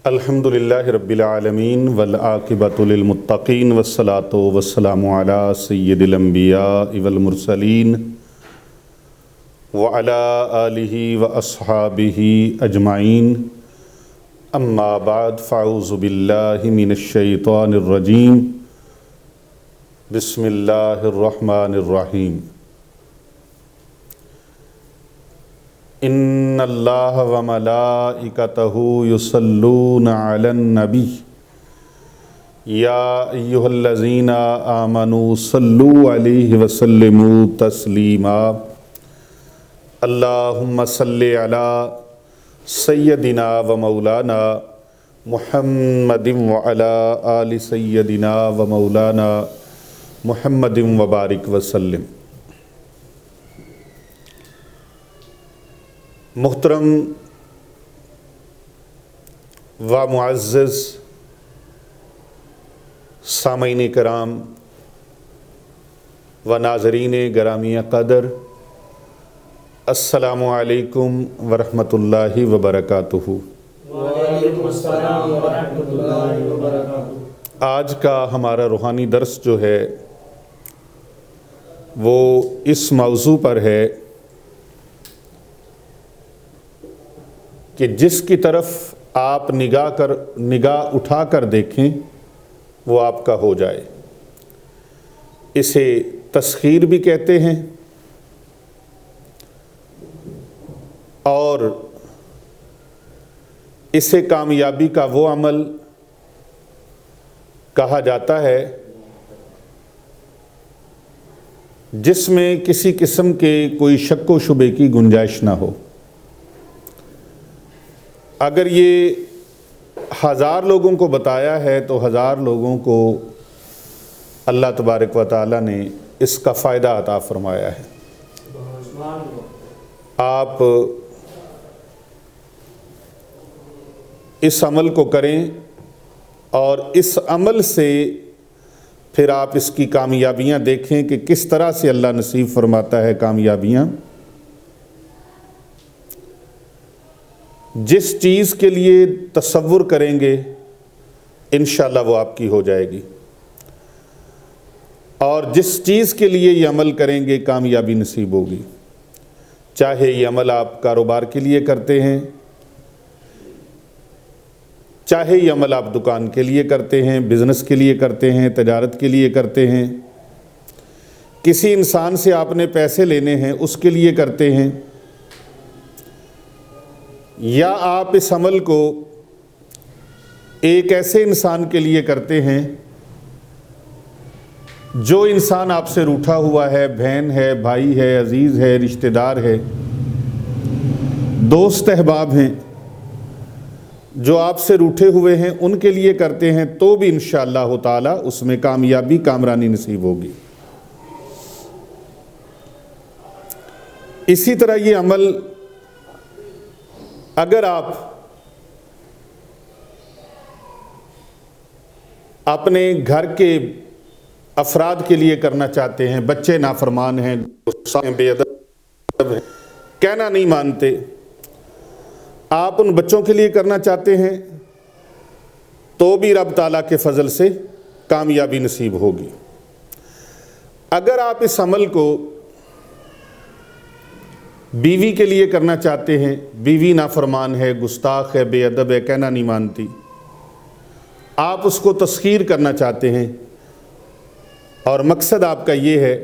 الحمدللہ رب العالمین والعاقبۃ للمتقین والصلاۃ والسلام علی سید الانبیاء والمرسلین وعلی آلہ واصحابہ اجمعین اما بعد فاعوذ باللہ من الشیطان الرجیم بسم اللہ الرحمن الرحیم ان اللہ وملائکتہ یصلون علی النبی یا ایہا الذین آمنوا صلوا علیہ وسلموا تسلیما اللہم صلی علی سیدنا و مولانا محمد وعلی آل سیدنا و مولانا محمد وبارک وسلم۔ محترم و معزز سامعین کرام و ناظرین گرامی قدر، السلام علیکم ورحمۃ اللہ وبرکاتہ۔ وعلیکم السلام ورحمۃ اللہ وبرکاتہ۔ آج کا ہمارا روحانی درس جو ہے وہ اس موضوع پر ہے کہ جس کی طرف آپ نگاہ اٹھا کر دیکھیں وہ آپ کا ہو جائے۔ اسے تسخیر بھی کہتے ہیں اور اسے کامیابی کا وہ عمل کہا جاتا ہے جس میں کسی قسم کے کوئی شک و شبے کی گنجائش نہ ہو۔ اگر یہ 1000 لوگوں کو بتایا ہے تو 1000 لوگوں کو اللہ تبارک و تعالیٰ نے اس کا فائدہ عطا فرمایا ہے۔ آپ اس عمل کو کریں اور اس عمل سے پھر آپ اس کی کامیابیاں دیکھیں کہ کس طرح سے اللہ نصیب فرماتا ہے کامیابیاں۔ جس چیز کے لیے تصور کریں گے انشاءاللہ وہ آپ کی ہو جائے گی، اور جس چیز کے لیے یہ عمل کریں گے کامیابی نصیب ہوگی۔ چاہے یہ عمل آپ کاروبار کے لیے کرتے ہیں، چاہے یہ عمل آپ دکان کے لیے کرتے ہیں، بزنس کے لیے کرتے ہیں، تجارت کے لیے کرتے ہیں، کسی انسان سے آپ نے پیسے لینے ہیں اس کے لیے کرتے ہیں، یا آپ اس عمل کو ایک ایسے انسان کے لیے کرتے ہیں جو انسان آپ سے روٹھا ہوا ہے، بہن ہے، بھائی ہے، عزیز ہے، رشتہ دار ہے، دوست احباب ہیں، جو آپ سے روٹھے ہوئے ہیں ان کے لیے کرتے ہیں تو بھی انشاءاللہ تعالی اس میں کامیابی کامرانی نصیب ہوگی۔ اسی طرح یہ عمل اگر آپ اپنے گھر کے افراد کے لیے کرنا چاہتے ہیں، بچے نافرمان ہیں، بے ادب ہیں، کہنا نہیں مانتے، آپ ان بچوں کے لیے کرنا چاہتے ہیں تو بھی رب تعالیٰ کے فضل سے کامیابی نصیب ہوگی۔ اگر آپ اس عمل کو بیوی کے لیے کرنا چاہتے ہیں، بیوی نافرمان ہے، گستاخ ہے، بے ادب ہے، کہنا نہیں مانتی، آپ اس کو تسخیر کرنا چاہتے ہیں اور مقصد آپ کا یہ ہے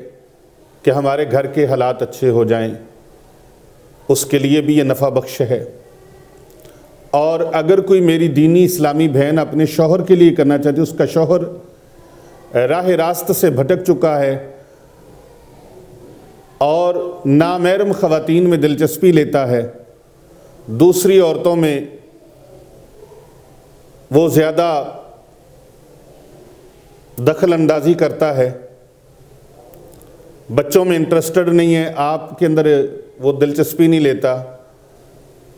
کہ ہمارے گھر کے حالات اچھے ہو جائیں، اس کے لیے بھی یہ نفع بخش ہے۔ اور اگر کوئی میری دینی اسلامی بہن اپنے شوہر کے لیے کرنا چاہتی ہے، اس کا شوہر راہ راست سے بھٹک چکا ہے اور نامحرم خواتین میں دلچسپی لیتا ہے، دوسری عورتوں میں وہ زیادہ دخل اندازی کرتا ہے، بچوں میں انٹرسٹڈ نہیں ہے، آپ کے اندر وہ دلچسپی نہیں لیتا،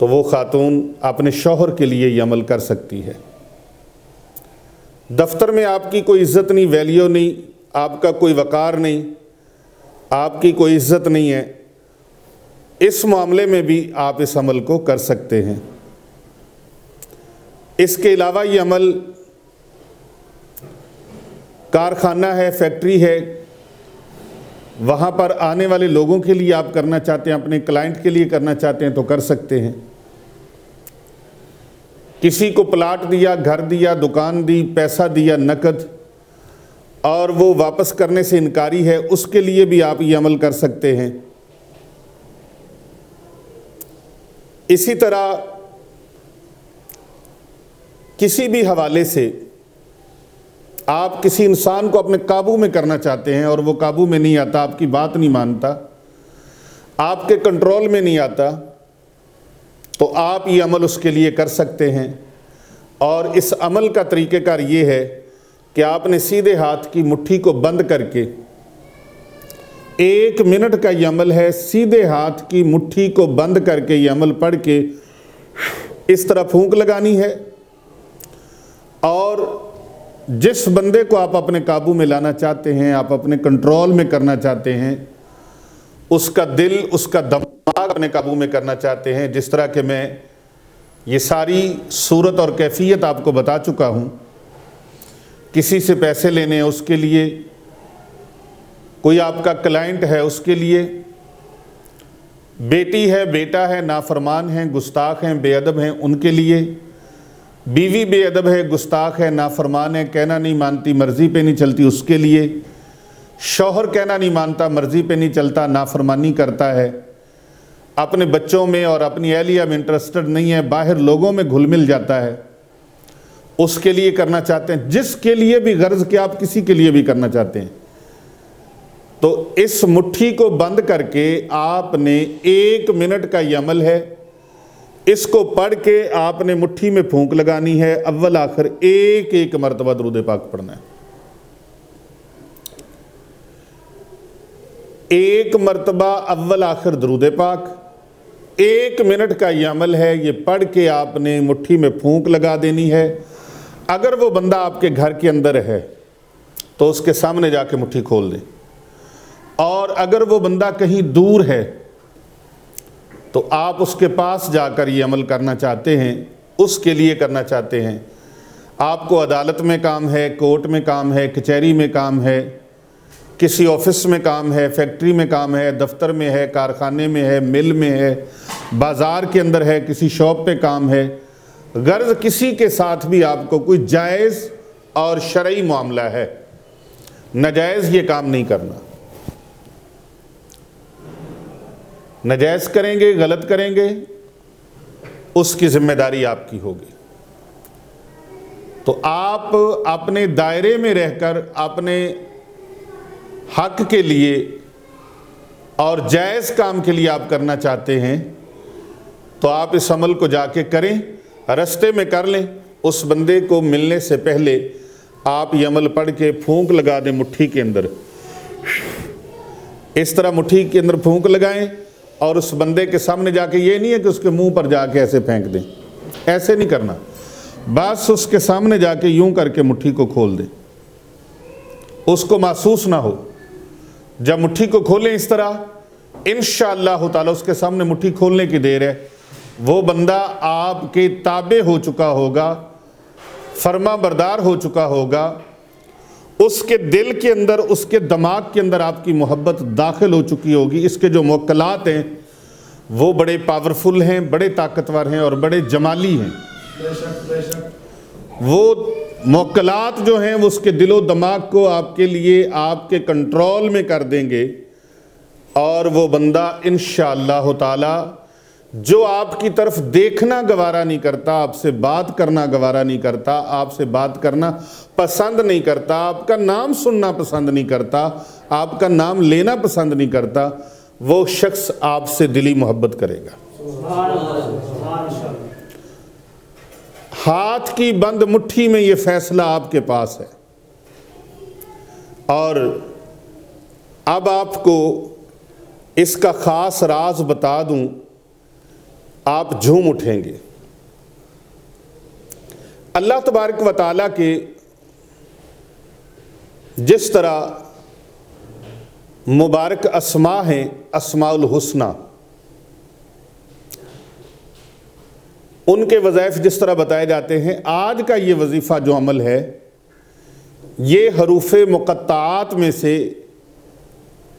تو وہ خاتون اپنے شوہر کے لیے یہ عمل کر سکتی ہے۔ دفتر میں آپ کی کوئی عزت نہیں، ویلیو نہیں، آپ کا کوئی وقار نہیں، آپ کی کوئی عزت نہیں ہے، اس معاملے میں بھی آپ اس عمل کو کر سکتے ہیں۔ اس کے علاوہ یہ عمل کارخانہ ہے، فیکٹری ہے، وہاں پر آنے والے لوگوں کے لیے آپ کرنا چاہتے ہیں، اپنے کلائنٹ کے لیے کرنا چاہتے ہیں تو کر سکتے ہیں۔ کسی کو پلاٹ دیا، گھر دیا، دکان دی، پیسہ دیا نقد، اور وہ واپس کرنے سے انکاری ہے، اس کے لیے بھی آپ یہ عمل کر سکتے ہیں۔ اسی طرح کسی بھی حوالے سے آپ کسی انسان کو اپنے قابو میں کرنا چاہتے ہیں اور وہ قابو میں نہیں آتا، آپ کی بات نہیں مانتا، آپ کے کنٹرول میں نہیں آتا، تو آپ یہ عمل اس کے لیے کر سکتے ہیں۔ اور اس عمل کا طریقہ کار یہ ہے کہ آپ نے سیدھے ہاتھ کی مٹھی کو بند کر کے، 1 منٹ کا یہ عمل ہے، سیدھے ہاتھ کی مٹھی کو بند کر کے یہ عمل پڑھ کے اس طرح پھونک لگانی ہے، اور جس بندے کو آپ اپنے قابو میں لانا چاہتے ہیں، آپ اپنے کنٹرول میں کرنا چاہتے ہیں، اس کا دل، اس کا دماغ اپنے قابو میں کرنا چاہتے ہیں، جس طرح کہ میں یہ ساری صورت اور کیفیت آپ کو بتا چکا ہوں۔ کسی سے پیسے لینے ہیں، اس کے لیے، کوئی آپ کا کلائنٹ ہے اس کے لیے، بیٹی ہے، بیٹا ہے، نافرمان ہیں، گستاخ ہیں، بے ادب ہیں، ان کے لیے، بیوی بے ادب ہے، گستاخ ہے، نافرمان ہے، کہنا نہیں مانتی، مرضی پہ نہیں چلتی، اس کے لیے، شوہر کہنا نہیں مانتا، مرضی پہ نہیں چلتا، نافرمانی کرتا ہے، اپنے بچوں میں اور اپنی اہلیہ میں انٹرسٹڈ نہیں ہے، باہر لوگوں میں گھل مل جاتا ہے، اس کے لیے کرنا چاہتے ہیں، جس کے لیے بھی غرض کہ آپ کسی کے لیے بھی کرنا چاہتے ہیں، تو اس مٹھی کو بند کر کے آپ نے 1 منٹ کا یہ عمل ہے، اس کو پڑھ کے آپ نے مٹھی میں پھونک لگانی ہے، اول آخر ایک مرتبہ درود پاک پڑھنا ہے۔ 1 مرتبہ اول آخر درود پاک، 1 منٹ کا یہ عمل ہے، یہ پڑھ کے آپ نے مٹھی میں پھونک لگا دینی ہے۔ اگر وہ بندہ آپ کے گھر کے اندر ہے تو اس کے سامنے جا کے مٹھی کھول دیں، اور اگر وہ بندہ کہیں دور ہے تو آپ اس کے پاس جا کر یہ عمل کرنا چاہتے ہیں، اس کے لیے کرنا چاہتے ہیں۔ آپ کو عدالت میں کام ہے، کورٹ میں کام ہے، کچہری میں کام ہے، کسی آفس میں کام ہے، فیکٹری میں کام ہے، دفتر میں ہے، کارخانے میں ہے، مل میں ہے، بازار کے اندر ہے، کسی شاپ پہ کام ہے، غرض کسی کے ساتھ بھی آپ کو کوئی جائز اور شرعی معاملہ ہے، ناجائز یہ کام نہیں کرنا۔ ناجائز کریں گے، غلط کریں گے، اس کی ذمہ داری آپ کی ہوگی۔ تو آپ اپنے دائرے میں رہ کر اپنے حق کے لیے اور جائز کام کے لیے آپ کرنا چاہتے ہیں تو آپ اس عمل کو جا کے کریں، رستے میں کر لیں، اس بندے کو ملنے سے پہلے آپ یہ عمل پڑھ کے پھونک لگا دیں مٹھی کے اندر، اس طرح مٹھی کے اندر پھونک لگائیں، اور اس بندے کے سامنے جا کے، یہ نہیں ہے کہ اس کے منہ پر جا کے ایسے پھینک دیں، ایسے نہیں کرنا، بس اس کے سامنے جا کے یوں کر کے مٹھی کو کھول دیں، اس کو محسوس نہ ہو۔ جب مٹھی کو کھولیں اس طرح، انشاءاللہ تعالیٰ اس کے سامنے مٹھی کھولنے کی دیر ہے، وہ بندہ آپ کے تابع ہو چکا ہوگا، فرما بردار ہو چکا ہوگا، اس کے دل کے اندر، اس کے دماغ کے اندر آپ کی محبت داخل ہو چکی ہوگی۔ اس کے جو موکلات ہیں وہ بڑے پاورفل ہیں، بڑے طاقتور ہیں اور بڑے جمالی ہیں۔ بے شک وہ موکلات جو ہیں وہ اس کے دل و دماغ کو آپ کے لیے، آپ کے کنٹرول میں کر دیں گے، اور وہ بندہ انشاءاللہ تعالی جو آپ کی طرف دیکھنا گوارا نہیں کرتا، آپ سے بات کرنا گوارا نہیں کرتا، آپ سے بات کرنا پسند نہیں کرتا، آپ کا نام سننا پسند نہیں کرتا، آپ کا نام لینا پسند نہیں کرتا، وہ شخص آپ سے دلی محبت کرے گا۔ ہاتھ کی بند مٹھی میں یہ فیصلہ آپ کے پاس ہے، اور اب آپ کو اس کا خاص راز بتا دوں، آپ جھوم اٹھیں گے۔ اللہ تبارک و تعالیٰ کے جس طرح مبارک اسماء ہیں، اسماء الحسنہ، ان کے وظائف جس طرح بتائے جاتے ہیں، آج کا یہ وظیفہ جو عمل ہے یہ حروف مقطعات میں سے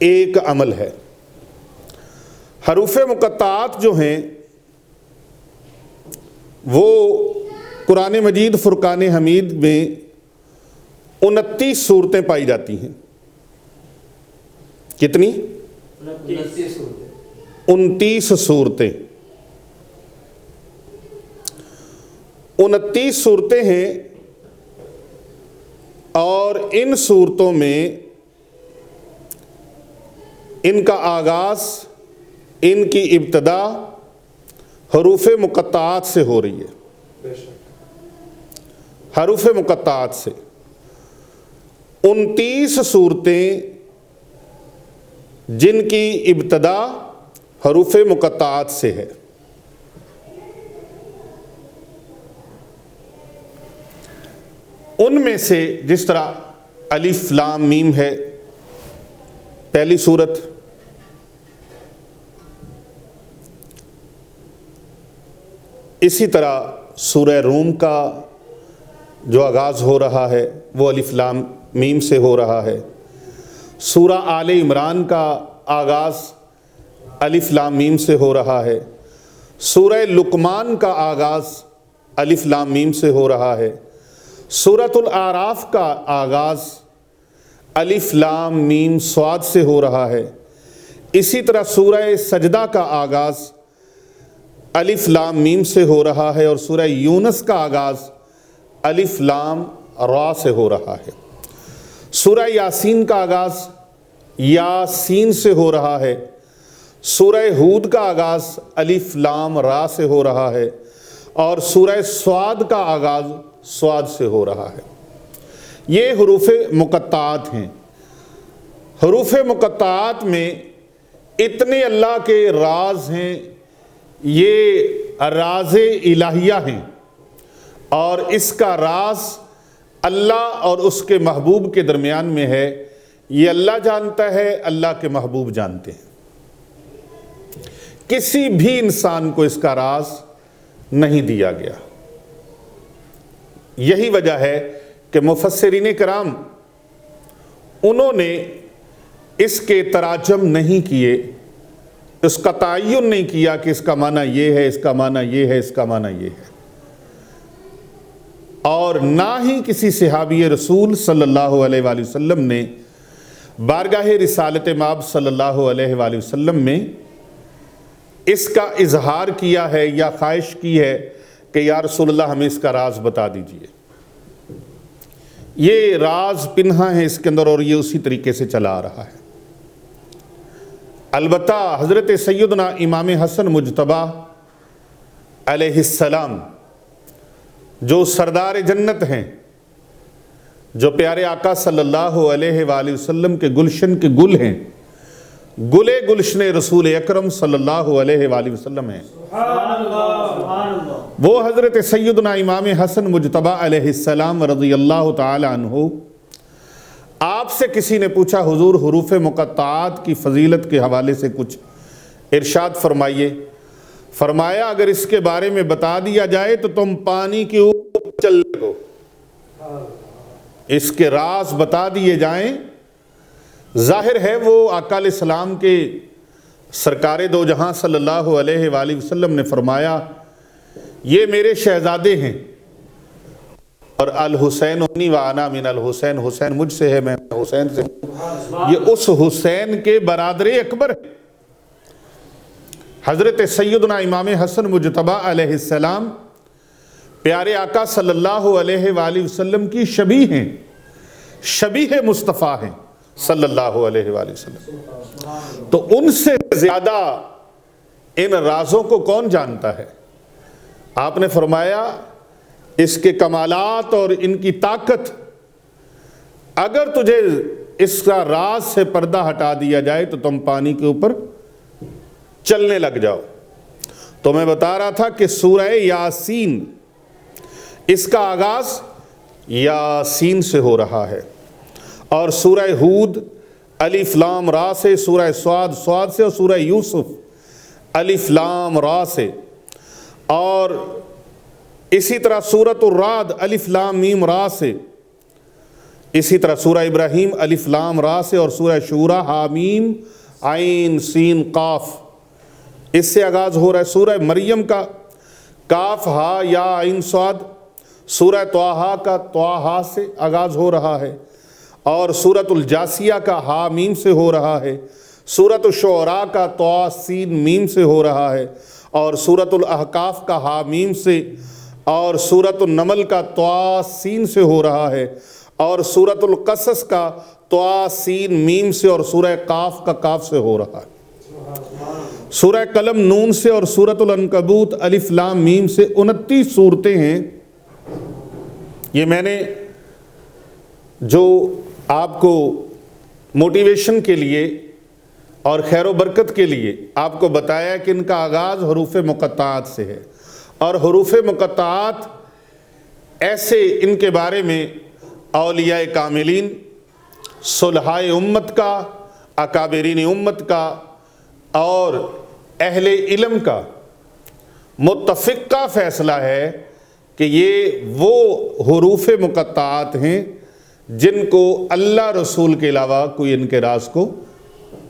ایک عمل ہے۔ حروف مقطعات جو ہیں وہ قرآن مجید فرقان حمید میں 29 صورتیں پائی جاتی ہیں۔ کتنی؟ 29 صورتیں۔ 29 صورتیں ہیں، اور ان صورتوں میں ان کا آغاز، ان کی ابتدا حروف مقطعات سے ہو رہی ہے۔ حروف مقطعات سے 29 صورتیں جن کی ابتدا حروف مقطعات سے ہے۔ ان میں سے جس طرح الف لام میم ہے پہلی صورت، اسی طرح سورہ روم کا جو آغاز ہو رہا ہے وہ الف لام میم سے ہو رہا ہے۔ سورہ آل عمران کا آغاز الف لام میم سے ہو رہا ہے۔ سورہ لقمان کا آغاز الف لام میم سے ہو رہا ہے۔ سورۃ الاعراف کا آغاز الف لام میم صاد سے ہو رہا ہے۔ اسی طرح سورہ سجدہ کا آغاز الف لام میم سے ہو رہا ہے، اور سورہ یونس کا آغاز الف لام را سے ہو رہا ہے۔ سورہ یاسین کا آغاز یاسین سے ہو رہا ہے۔ سورہ ہود کا آغاز الف لام را سے ہو رہا ہے، اور سورہ صاد کا آغاز صاد سے ہو رہا ہے۔ یہ حروف مقطعات ہیں۔ حروف مقطعات میں اتنے اللہ کے راز ہیں، یہ راز الہیہ ہیں، اور اس کا راز اللہ اور اس کے محبوب کے درمیان میں ہے۔ یہ اللہ جانتا ہے، اللہ کے محبوب جانتے ہیں۔ کسی بھی انسان کو اس کا راز نہیں دیا گیا۔ یہی وجہ ہے کہ مفسرین کرام انہوں نے اس کے تراجم نہیں کیے، اس کا تعین نہیں کیا کہ اس کا معنی یہ ہے، اس کا معنی یہ ہے، اس کا معنی یہ ہے، اور نہ ہی کسی صحابی رسول صلی اللہ علیہ وآلہ وسلم نے بارگاہ رسالت مآب صلی اللہ علیہ وآلہ وسلم میں اس کا اظہار کیا ہے یا خواہش کی ہے کہ یا رسول اللہ ہمیں اس کا راز بتا دیجئے۔ یہ راز پنہا ہے اس کے اندر، اور یہ اسی طریقے سے چلا آ رہا ہے۔ البتہ حضرت سیدنا امام حسن مجتبی علیہ السلام جو سردار جنت ہیں، جو پیارے آقا صلی اللہ علیہ وآلہ وسلم کے گلشن کے گل ہیں، گلے گلشن رسول اکرم صلی اللہ علیہ وآلہ وسلم ہیں، وہ حضرت سیدنا امام حسن مجتبی علیہ السلام رضی اللہ تعالی عنہ، آپ سے کسی نے پوچھا حضور حروف مقطعات کی فضیلت کے حوالے سے کچھ ارشاد فرمائیے۔ فرمایا اگر اس کے بارے میں بتا دیا جائے تو تم پانی کے اوپر چل لگو۔ اس کے راز بتا دیے جائیں، ظاہر ہے وہ آقا علیہ السلام کے سرکار دو جہاں صلی اللہ علیہ وآلہ وسلم نے فرمایا یہ میرے شہزادے ہیں، اور الحسین ابنی وانا من الحسین، حسین مجھ سے ہے، میں حسین سے ہوں، یہ اس حسین کے برادر اکبر ہے۔ حضرت سیدنا امام حسن مجتبی علیہ السلام پیارے آقا صلی اللہ علیہ وآلہ وسلم کی شبیہ ہیں، شبیہ مصطفیٰ ہیں صلی اللہ علیہ وآلہ وسلم۔ تو ان سے زیادہ ان رازوں کو کون جانتا ہے؟ آپ نے فرمایا اس کے کمالات اور ان کی طاقت، اگر تجھے اس کا راز سے پردہ ہٹا دیا جائے تو تم پانی کے اوپر چلنے لگ جاؤ۔ تو میں بتا رہا تھا کہ سورہ یاسین، اس کا آغاز یاسین سے ہو رہا ہے، اور سورہ ہود الف لام را سے، سورہ صاد صاد سے، اور سورہ یوسف الف لام را سے، اور اسی طرح سورۃ الرعد الف لام میم را سے، اسی طرح سورہ ابراہیم الف لام را سے، اور سورہ شورى حامیم عین سین قاف، اس سے آغاز ہو رہا ہے۔ سورہ مریم کا کاف ہا یا عین صاد، سورہ طٰہٰ کا طٰہٰ سے آغاز ہو رہا ہے، اور سورۃ الجاثیہ کا ہا میم سے ہو رہا ہے، سورۃ الشعراء کا طٰ سین میم سے ہو رہا ہے، اور سورۃ الاحقاف کا ہا میم سے، اور سورۃ النمل کا طٰ سین سے ہو رہا ہے، اور سورۃ القصص کا طٰ سین میم سے، اور سورہ قاف کا کاف سے ہو رہا ہے۔ سورہ قلم نون سے، اور سورۃ العنکبوت الف لام میم سے 29 صورتیں ہیں۔ یہ میں نے جو آپ کو موٹیویشن کے لیے اور خیر و برکت کے لیے آپ کو بتایا کہ ان کا آغاز حروف مقطعات سے ہے، اور حروف مقطعات ایسے ان کے بارے میں اولیاء کاملین، صلحائے امت کا، اکابرین امت کا اور اہل علم کا متفقہ فیصلہ ہے کہ یہ وہ حروف مقطعات ہیں جن کو اللہ رسول کے علاوہ کوئی ان کے راز کو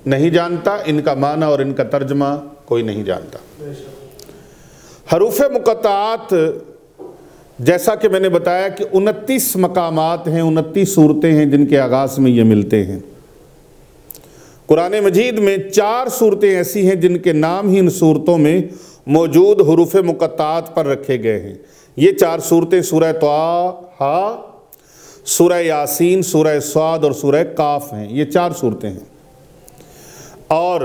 نہیں جانتا، ان کا معنی اور ان کا ترجمہ کوئی نہیں جانتا۔ حروف مقطعات جیسا کہ میں نے بتایا کہ 29 مقامات ہیں، 29 صورتیں ہیں جن کے آغاز میں یہ ملتے ہیں۔ قرآن مجید میں 4 صورتیں ایسی ہیں جن کے نام ہی ان صورتوں میں موجود حروف مقطعات پر رکھے گئے ہیں۔ یہ 4 صورتیں سورہ طٰہٰ، سورہ یاسین، سورہ صاد اور سورہ قاف ہیں۔ یہ 4 صورتیں ہیں، اور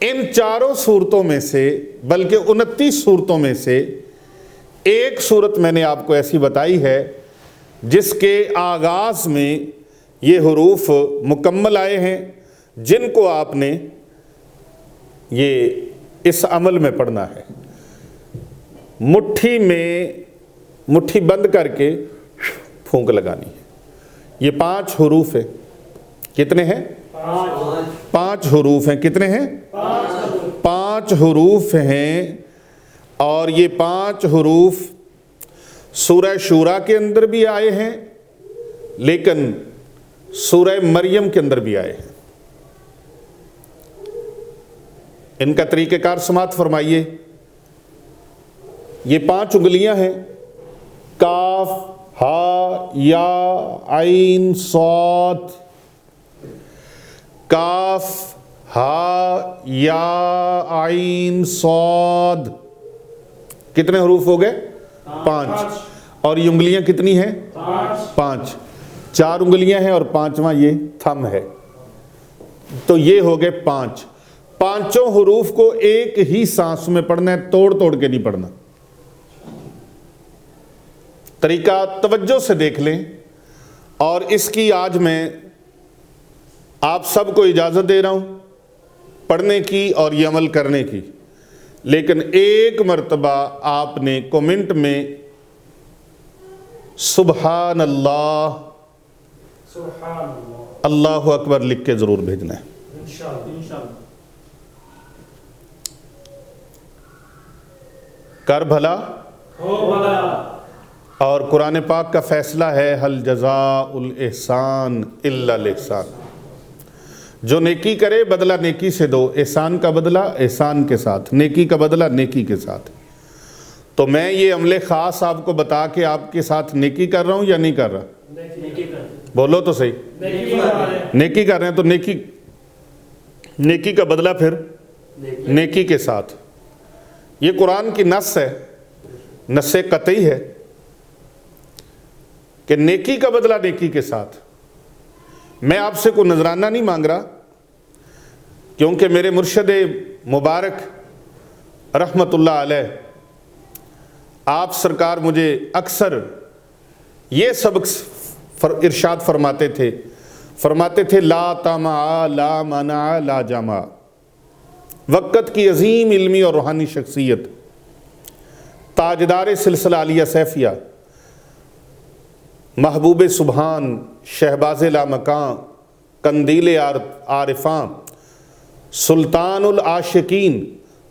ان چاروں صورتوں میں سے، بلکہ 29 صورتوں میں سے ایک صورت میں نے آپ کو ایسی بتائی ہے جس کے آغاز میں یہ حروف مکمل آئے ہیں، جن کو آپ نے یہ اس عمل میں پڑھنا ہے۔ مٹھی بند کر کے پھونک لگانی ہے۔ یہ 5 حروف ہیں۔ کتنے ہیں؟ 5 حروف ہیں۔ کتنے ہیں؟ 5 حروف ہیں، اور یہ 5 حروف سورہ شورى کے اندر بھی آئے ہیں، لیکن سورہ مریم کے اندر بھی آئے ہیں۔ ان کا طریقہ کار سماعت فرمائیے۔ یہ 5 انگلیاں ہیں، کاف، ہا، یا، عین، صاد، کاف، ہا، یا، عین، صاد۔ کتنے حروف ہو گئے؟ 5۔ اور یہ انگلیاں کتنی ہیں؟ 5۔ 4 انگلیاں ہیں اور 5واں یہ تھم ہے، تو یہ ہو گئے 5۔ 5 حروف کو ایک ہی سانس میں پڑھنا ہے، توڑ توڑ کے نہیں پڑھنا۔ طریقہ توجہ سے دیکھ لیں، اور اس کی آج میں آپ سب کو اجازت دے رہا ہوں پڑھنے کی اور یہ عمل کرنے کی، لیکن ایک مرتبہ آپ نے کومنٹ میں سبحان اللہ، اللہ اکبر لکھ کے ضرور بھیجنا ہے۔ کر بھلا ہو بھلا۔ اور قرآن پاک کا فیصلہ ہے حل جزاء الاحسان الا الاحسان، جو نیکی کرے بدلہ نیکی سے دو، احسان کا بدلہ احسان کے ساتھ، نیکی کا بدلہ نیکی کے ساتھ۔ تو میں یہ عمل خاص آپ کو بتا کے آپ کے ساتھ نیکی کر رہا ہوں یا نہیں کر رہا؟ بولو تو صحیح۔ نیکی کر رہے ہیں، تو نیکی کا بدلہ پھر نیکی کے ساتھ۔ یہ قرآن کی نص ہے، نص قطعی ہے کہ نیکی کا بدلہ نیکی کے ساتھ۔ میں آپ سے کوئی نذرانہ نہیں مانگ رہا، کیونکہ میرے مرشد مبارک رحمت اللہ علیہ آپ سرکار مجھے اکثر یہ سبق ارشاد فرماتے تھے لا طمع لا منع لا جمع۔ وقت کی عظیم علمی اور روحانی شخصیت، تاجدار سلسلہ عالیہ سیفیہ، محبوب سبحان، شہباز لامکاں، قندیل عارفاں، سلطان العاشقین،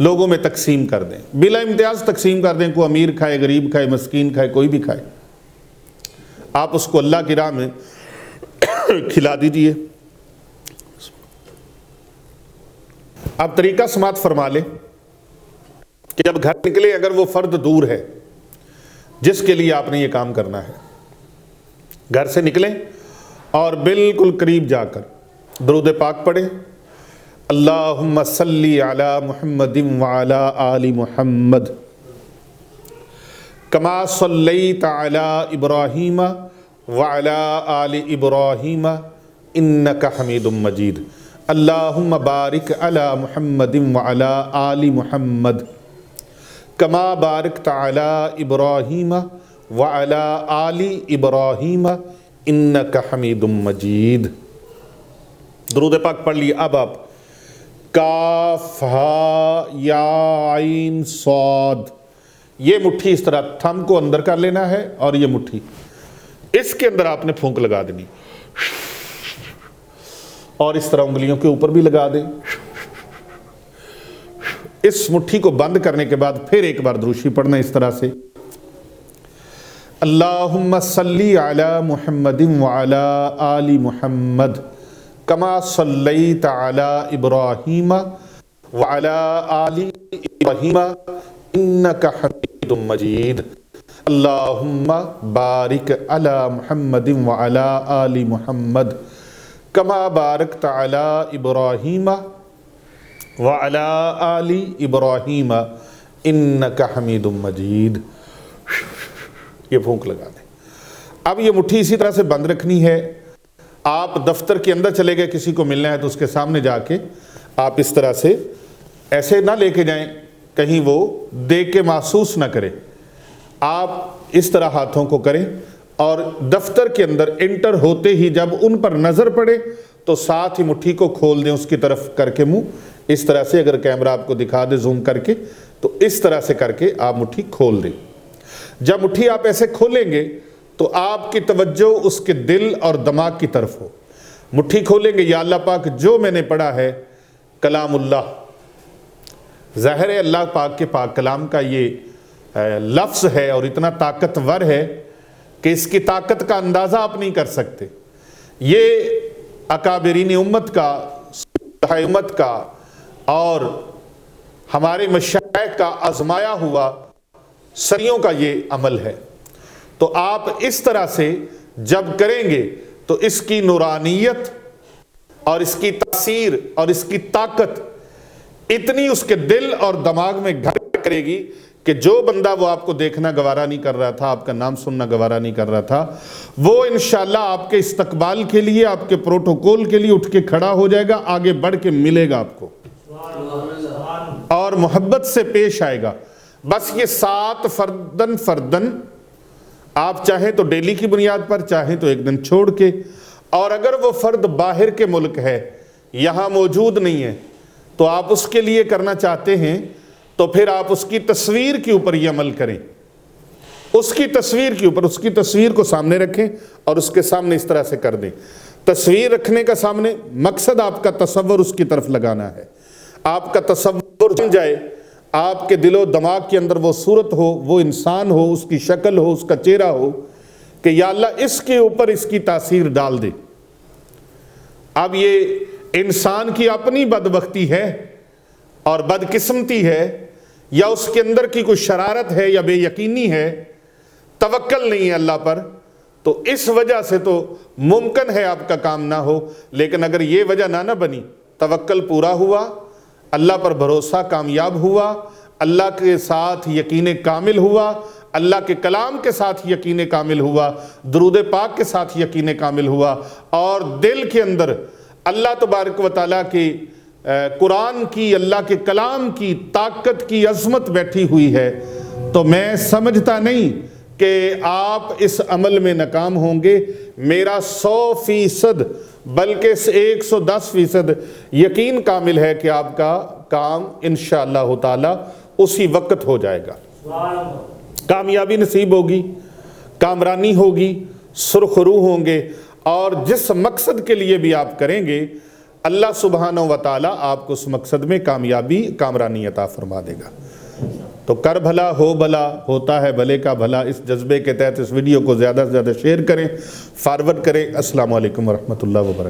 لوگوں میں تقسیم کر دیں، بلا امتیاز تقسیم کر دیں، کوئی امیر کھائے، غریب کھائے، مسکین کھائے، کوئی بھی کھائے، آپ اس کو اللہ کی راہ میں کھلا دیجئے۔ اب طریقہ سماعت فرما لیں کہ جب گھر نکلے، اگر وہ فرد دور ہے جس کے لیے آپ نے یہ کام کرنا ہے، گھر سے نکلیں اور بالکل قریب جا کر درود پاک پڑھیں، اللہم صلی علی محمد وعلی آل محمد کما صلیت علی ابراہیم وعلی آل ابراہیم انک حمید مجید، اللہم بارک علی محمد وعلی آل محمد کما بارکت علی ابراہیم وعلی آل ابراہیم انک حمید مجید۔ درود پاک پڑھ لیے۔ اب آپ کاف ہا یا عین صاد، یہ مٹھی اس طرح تھم کو اندر کر لینا ہے، اور یہ مٹھی اس کے اندر آپ نے پھونک لگا دینی، اور اس طرح انگلیوں کے اوپر بھی لگا دیں۔ اس مٹھی کو بند کرنے کے بعد پھر ایک بار دروشی پڑھنا اس طرح سے، اللہم صلی علی محمد وعلی آل محمد کما صلیت علی ابراہیم وعلی آل ابراہیم انک حمید مجید، اللہم بارک علی محمد وعلی آل محمد کما بارکت علی ابراہیم وعلی آل ابراہیم انک حمید مجید۔ یہ پھونک لگا دیں۔ اب یہ مٹھی اسی طرح سے بند رکھنی ہے۔ آپ دفتر کے اندر چلے گئے، کسی کو ملنا ہے تو اس کے سامنے جا کے آپ اس طرح سے ایسے نہ لے کے جائیں کہیں وہ دیکھ کے محسوس نہ کرے، آپ اس طرح ہاتھوں کو کریں، اور دفتر کے اندر انٹر ہوتے ہی جب ان پر نظر پڑے تو ساتھ ہی مٹھی کو کھول دیں اس کی طرف کر کے، منہ اس طرح سے، اگر کیمرہ آپ کو دکھا دے زوم کر کے تو اس طرح سے کر کے آپ مٹھی کھول دیں۔ جب مٹھی آپ ایسے کھولیں گے تو آپ کی توجہ اس کے دل اور دماغ کی طرف ہو۔ مٹھی کھولیں گے، یا اللہ پاک جو میں نے پڑھا ہے کلام اللہ، ظاہر ہے اللہ پاک کے پاک کلام کا یہ لفظ ہے اور اتنا طاقتور ہے کہ اس کی طاقت کا اندازہ آپ نہیں کر سکتے۔ یہ اکابرین امت کا، صحابہ امت کا اور ہمارے مشائخ کا آزمایا ہوا صدیوں کا یہ عمل ہے۔ تو آپ اس طرح سے جب کریں گے تو اس کی نورانیت اور اس کی تاثیر اور اس کی طاقت اتنی اس کے دل اور دماغ میں گھر کرے گی کہ جو بندہ وہ آپ کو دیکھنا گوارا نہیں کر رہا تھا، آپ کا نام سننا گوارا نہیں کر رہا تھا، وہ انشاءاللہ آپ کے استقبال کے لیے، آپ کے پروٹوکول کے لیے اٹھ کے کھڑا ہو جائے گا، آگے بڑھ کے ملے گا آپ کو اور محبت سے پیش آئے گا۔ بس یہ 7 فردن آپ چاہیں تو ڈیلی کی بنیاد پر، چاہیں تو ایک دن چھوڑ کے، اور اگر وہ فرد باہر کے ملک ہے، یہاں موجود نہیں ہے، تو آپ اس کے لیے کرنا چاہتے ہیں تو پھر آپ اس کی تصویر کے اوپر یہ عمل کریں، اس کی تصویر کے اوپر، اس کی تصویر کو سامنے رکھیں اور اس کے سامنے اس طرح سے کر دیں۔ تصویر رکھنے کا سامنے مقصد آپ کا تصور اس کی طرف لگانا ہے، آپ کا تصور جن جائے، آپ کے دل و دماغ کے اندر وہ صورت ہو، وہ انسان ہو، اس کی شکل ہو، اس کا چہرہ ہو کہ یا اللہ اس کے اوپر اس کی تاثیر ڈال دے۔ اب یہ انسان کی اپنی بدبختی ہے اور بدقسمتی ہے، یا اس کے اندر کی کوئی شرارت ہے یا بے یقینی ہے، توکل نہیں ہے اللہ پر، تو اس وجہ سے تو ممکن ہے آپ کا کام نہ ہو۔ لیکن اگر یہ وجہ نہ بنی، توکل پورا ہوا، اللہ پر بھروسہ کامیاب ہوا، اللہ کے ساتھ یقین کامل ہوا، اللہ کے کلام کے ساتھ یقین کامل ہوا، درود پاک کے ساتھ یقین کامل ہوا، اور دل کے اندر اللہ تبارک و تعالیٰ کی قرآن کی، اللہ کے کلام کی طاقت کی عظمت بیٹھی ہوئی ہے، تو میں سمجھتا نہیں کہ آپ اس عمل میں ناکام ہوں گے۔ میرا 100% بلکہ 110% یقین کامل ہے کہ آپ کا کام انشاءاللہ تعالی اسی وقت ہو جائے گا، کامیابی نصیب ہوگی، کامرانی ہوگی، سرخرو ہوں گے، اور جس مقصد کے لیے بھی آپ کریں گے اللہ سبحانہ و تعالیٰ آپ کو اس مقصد میں کامیابی کامرانی عطا فرما دے گا۔ تو کر بھلا ہو بھلا، ہوتا ہے بھلے کا بھلا، اس جذبے کے تحت اس ویڈیو کو زیادہ سے زیادہ شیئر کریں، فارورڈ کریں۔ السلام علیکم ورحمۃ اللہ وبرکاتہ۔